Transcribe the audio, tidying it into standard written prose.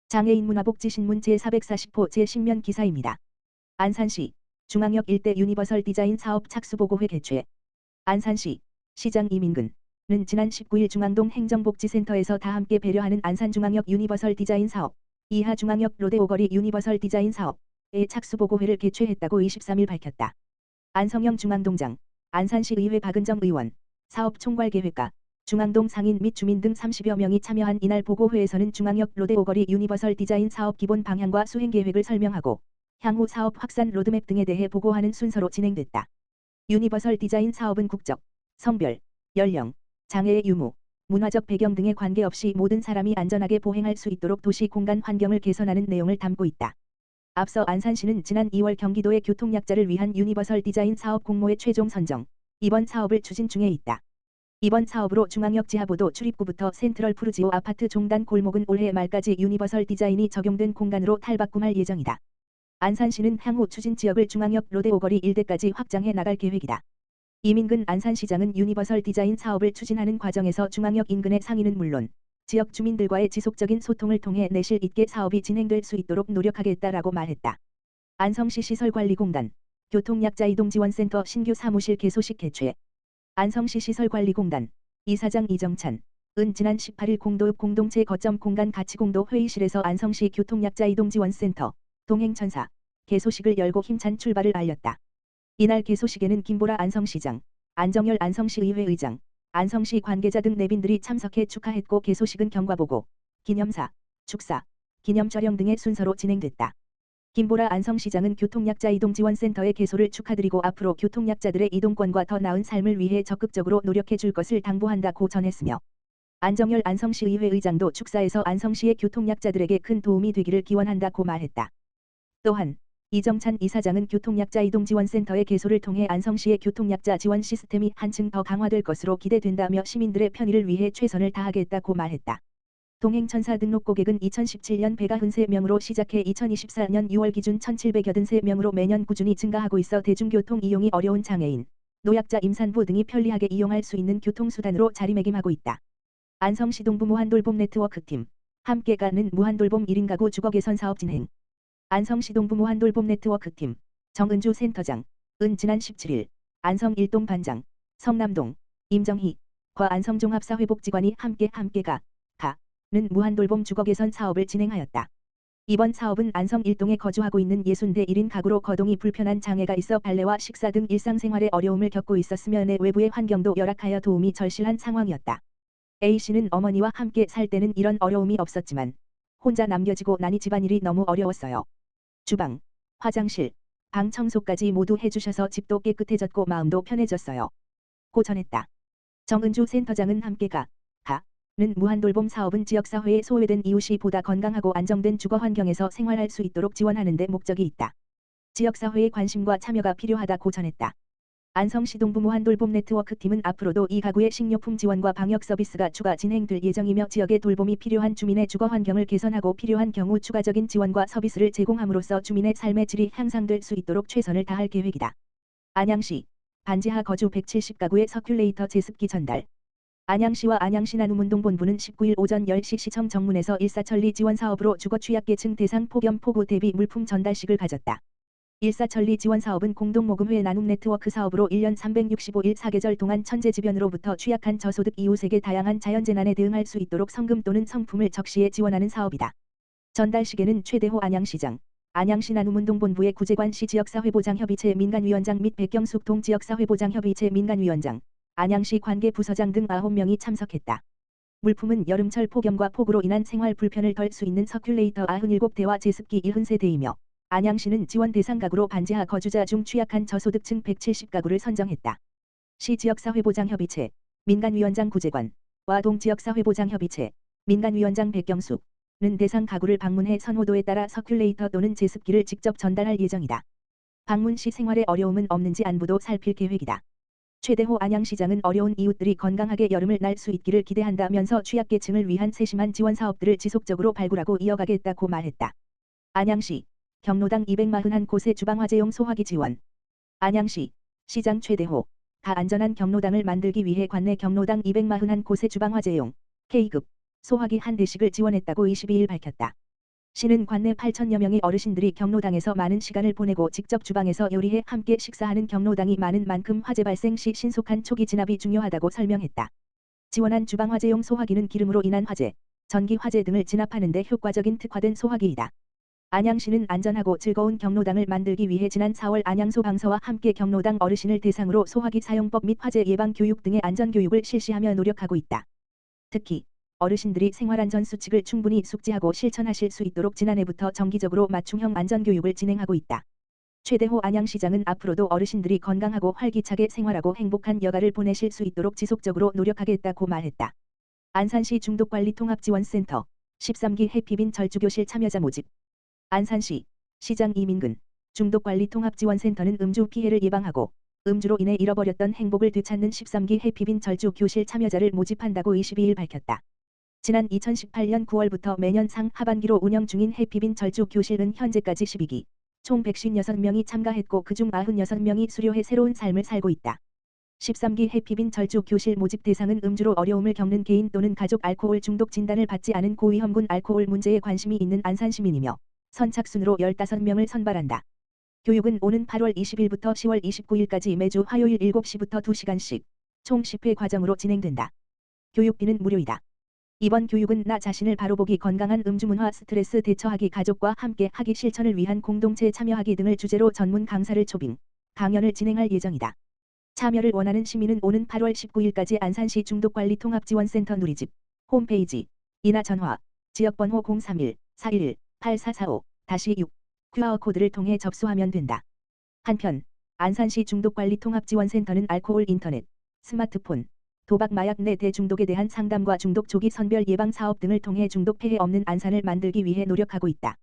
장애인 문화복지신문 제440호 제10면 기사입니다. 안산시 중앙역 일대 유니버설 디자인 사업 착수보고회 개최. 안산시 시장 이민근은 지난 19일 중앙동 행정복지센터에서 다 함께 배려하는 안산중앙역 유니버설 디자인 사업, 이하 중앙역 로데오거리 유니버설 디자인 사업의 착수보고회를 개최했다고 23일 밝혔다. 안성영 중앙동장, 안산시의회 박은정 의원, 사업총괄계획과 중앙동 상인 및 주민 등 30여 명이 참여한 이날 보고회에서는 중앙역 로데오거리 유니버설 디자인 사업 기본 방향과 수행계획을 설명하고 향후 사업 확산 로드맵 등에 대해 보고하는 순서로 진행됐다. 유니버설 디자인 사업은 국적, 성별, 연령, 장애의 유무, 문화적 배경 등에 관계없이 모든 사람이 안전하게 보행할 수 있도록 도시 공간 환경을 개선하는 내용을 담고 있다. 앞서 안산시는 지난 2월 경기도의 교통약자를 위한 유니버설 디자인 사업 공모의 최종 선정, 이번 사업을 추진 중에 있다. 이번 사업으로 중앙역 지하보도 출입구부터 센트럴 푸르지오 아파트 종단 골목은 올해 말까지 유니버설 디자인이 적용된 공간으로 탈바꿈할 예정이다. 안산시는 향후 추진 지역을 중앙역 로데오거리 일대까지 확장해 나갈 계획이다. 이민근 안산시장은 유니버설 디자인 사업을 추진하는 과정에서 중앙역 인근의 상인은 물론 지역 주민들과의 지속적인 소통을 통해 내실 있게 사업이 진행될 수 있도록 노력하겠다라고 말했다. 안성시 시설관리공단, 교통약자 이동지원센터 신규 사무실 개소식 개최. 안성시 시설관리공단 이사장 이정찬은 지난 18일 공도읍 공동체 거점 공간 가치공도 회의실에서 안성시 교통약자 이동지원센터 동행천사 개소식을 열고 힘찬 출발을 알렸다. 이날 개소식에는 김보라 안성시장, 안정열 안성시의회 의장, 안성시 관계자 등 내빈들이 참석해 축하했고 개소식은 경과보고, 기념사, 축사, 기념촬영 등의 순서로 진행됐다. 김보라 안성시장은 교통약자 이동지원센터의 개소를 축하드리고 앞으로 교통약자들의 이동권과 더 나은 삶을 위해 적극적으로 노력해 줄 것을 당부한다고 전했으며 안정열 안성시의회 의장도 축사에서 안성시의 교통약자들에게 큰 도움이 되기를 기원한다고 말했다. 또한 이정찬 이사장은 교통약자 이동지원센터의 개소를 통해 안성시의 교통약자 지원 시스템이 한층 더 강화될 것으로 기대된다며 시민들의 편의를 위해 최선을 다하겠다고 말했다. 동행천사 등록 고객은 2017년 193명으로 시작해 2024년 6월 기준 1783명으로 매년 꾸준히 증가하고 있어 대중교통 이용이 어려운 장애인, 노약자 임산부 등이 편리하게 이용할 수 있는 교통수단으로 자리매김하고 있다. 안성시 동부 무한돌봄 네트워크팀, 함께가는 무한돌봄 1인 가구 주거 개선 사업 진행. 안성시 동부 무한돌봄 네트워크팀, 정은주 센터장, 지난 17일, 안성 1동 반장, 성남동, 임정희, 과 안성종합사회복지관이 함께가, 는 무한돌봄 주거개선 사업을 진행하였다. 이번 사업은 안성 1동에 거주하고 있는 60대 1인 가구로 거동이 불편한 장애가 있어 발레와 식사 등 일상생활에 어려움을 겪고 있었으며 내 외부의 환경도 열악하여 도움이 절실한 상황이었다. A씨는 어머니와 함께 살 때는 이런 어려움이 없었지만 혼자 남겨지고 나니 집안일이 너무 어려웠어요. 주방, 화장실, 방 청소까지 모두 해주셔서 집도 깨끗해졌고 마음도 편해졌어요. 고 전했다. 정은주 센터장은 함께가, 는 무한돌봄 사업은 지역사회에 소외된 이웃이 보다 건강하고 안정된 주거 환경에서 생활할 수 있도록 지원하는 데 목적이 있다. 지역사회의 관심과 참여가 필요하다고 전했다. 안성시 동부 무한돌봄 네트워크팀은 앞으로도 이 가구의 식료품 지원과 방역 서비스가 추가 진행될 예정이며 지역의 돌봄이 필요한 주민의 주거 환경을 개선하고 필요한 경우 추가적인 지원과 서비스를 제공함으로써 주민의 삶의 질이 향상될 수 있도록 최선을 다할 계획이다. 안양시 반지하 거주 170가구의 서큘레이터 제습기 전달. 안양시와 안양시 나눔운동본부는 19일 오전 10시 시청 정문에서 일사천리 지원사업으로 주거 취약계층 대상 폭염 폭우 대비 물품 전달식을 가졌다. 일사천리 지원사업은 공동모금회 나눔 네트워크 사업으로 1년 365일 사계절 동안 천재지변으로부터 취약한 저소득 이웃에게 다양한 자연재난에 대응할 수 있도록 성금 또는 성품을 적시에 지원하는 사업이다. 전달식에는 최대호 안양시장, 안양시 나눔운동본부의 구재관시 지역사회보장협의체 민간위원장 및 백경숙 동지역사회보장협의체 민간위원장, 안양시 관계부서장 등 9명이 참석했다. 물품은 여름철 폭염과 폭우로 인한 생활 불편을 덜 수 있는 서큘레이터 97대와 제습기 70세대이며 안양시는 지원 대상 가구로 반지하 거주자 중 취약한 저소득층 170가구를 선정했다. 시 지역사회보장협의체, 민간위원장 구재관과 동지역사회보장협의체, 민간위원장 백경숙은 대상 가구를 방문해 선호도에 따라 서큘레이터 또는 제습기를 직접 전달할 예정이다. 방문 시 생활에 어려움은 없는지 안부도 살필 계획이다. 최대호 안양시장은 어려운 이웃들이 건강하게 여름을 날 수 있기를 기대한다면서 취약계층을 위한 세심한 지원 사업들을 지속적으로 발굴하고 이어가겠다고 말했다. 안양시 경로당 241곳의 주방화재용 소화기 지원. 안양시 시장 최대호 가 안전한 경로당을 만들기 위해 관내 경로당 241곳의 주방화재용 K급 소화기 한 대씩을 지원했다고 22일 밝혔다. 시는 관내 8천여 명의 어르신들이 경로당에서 많은 시간을 보내고 직접 주방에서 요리해 함께 식사하는 경로당이 많은 만큼 화재 발생 시 신속한 초기 진압이 중요하다고 설명했다. 지원한 주방 화재용 소화기는 기름으로 인한 화재, 전기 화재 등을 진압하는 데 효과적인 특화된 소화기이다. 안양시는 안전하고 즐거운 경로당을 만들기 위해 지난 4월 안양소방서와 함께 경로당 어르신을 대상으로 소화기 사용법 및 화재 예방 교육 등의 안전교육을 실시하며 노력하고 있다. 특히 어르신들이 생활안전 수칙을 충분히 숙지하고 실천하실 수 있도록 지난해부터 정기적으로 맞춤형 안전교육을 진행하고 있다. 최대호 안양시장은 앞으로도 어르신들이 건강하고 활기차게 생활하고 행복한 여가를 보내실 수 있도록 지속적으로 노력하겠다고 말했다. 안산시 중독관리통합지원센터 13기 해피빈 절주교실 참여자 모집. 안산시 시장 이민근 중독관리통합지원센터는 음주 피해를 예방하고 음주로 인해 잃어버렸던 행복을 되찾는 13기 해피빈 절주 교실 참여자를 모집한다고 22일 밝혔다. 지난 2018년 9월부터 매년 상하반기로 운영 중인 해피빈 절주 교실은 현재까지 12기, 총 156명이 참가했고 그중 96명이 수료해 새로운 삶을 살고 있다. 13기 해피빈 절주 교실 모집 대상은 음주로 어려움을 겪는 개인 또는 가족 알코올 중독 진단을 받지 않은 고위험군 알코올 문제에 관심이 있는 안산시민이며 선착순으로 15명을 선발한다. 교육은 오는 8월 20일부터 10월 29일까지 매주 화요일 7시부터 2시간씩 총 10회 과정으로 진행된다. 교육비는 무료이다. 이번 교육은 나 자신을 바로보기, 건강한 음주문화, 스트레스 대처하기, 가족과 함께 하기, 실천을 위한 공동체 참여하기 등을 주제로 전문 강사를 초빙, 강연을 진행할 예정이다. 참여를 원하는 시민은 오는 8월 19일까지 안산시 중독관리통합지원센터 누리집 홈페이지 이나 전화 지역번호 031-411-8445-6 QR코드를 통해 접수하면 된다. 한편 안산시 중독관리통합지원센터는 알코올, 인터넷, 스마트폰, 도박, 마약 내 대중독에 대한 상담과 중독 초기 선별 예방 사업 등을 통해 중독 폐해 없는 안산을 만들기 위해 노력하고 있다.